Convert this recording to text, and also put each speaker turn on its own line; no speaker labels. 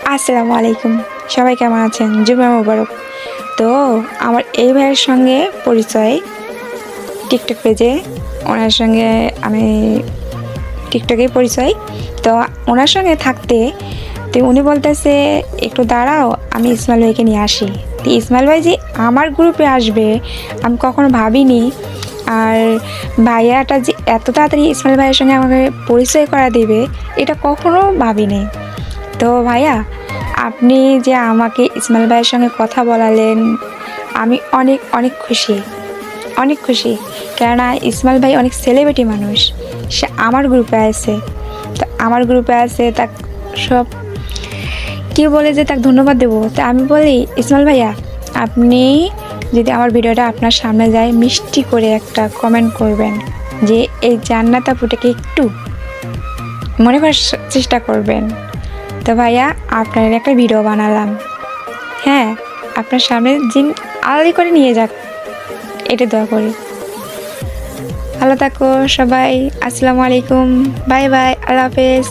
আসসালামু আলাইকুম। সবাই কেমন আছেন? জুমা মোবারক। তো আমার এই ভাইয়ের সঙ্গে পরিচয় টিকটক পেজে। ওনার সঙ্গে আমি টিকটকেই পরিচয়। তো ওনার সঙ্গে থাকতে উনি বলতেছে, একটু দাঁড়াও, আমি ইসমাইল ভাইকে নিয়ে আসি। তো ইসমাইল ভাই যে আমার গ্রুপে আসবে আমি কখনো ভাবিনি। আর ভাইয়াটা যে এত তাড়াতাড়ি ইসমাইল ভাইয়ের সঙ্গে আমাকে পরিচয় করা দেবে এটা কখনো ভাবিনি। তো ভাইয়া, আপনি যে আমাকে ইসমাইল ভাইয়ের সঙ্গে কথা বলালেন, আমি অনেক অনেক খুশি, অনেক খুশি। কেননা ইসমাইল ভাই অনেক সেলিব্রিটি মানুষ, সে আমার গ্রুপে আছে। তো আমার গ্রুপে আছে, তাক সব কী বলে যে তাকে ধন্যবাদ দেবো। তো আমি বলি, ইসমাইল ভাইয়া, আপনি যদি আমার ভিডিওটা আপনার সামনে যায়, মিষ্টি করে একটা কমেন্ট করবেন যে এই জান্নাত আপুটাকে একটু মনে করার চেষ্টা করবেন। তো ভাইয়া, আপনার একটা ভিডিও বানালাম। হ্যাঁ, আপনার সামনে জিন আলাদি করে নিয়ে যাক, এটা দোয়া করি। ভালো থাকো সবাই। আসসালামু আলাইকুম, বাই বাই, আল্লাহ হাফেজ।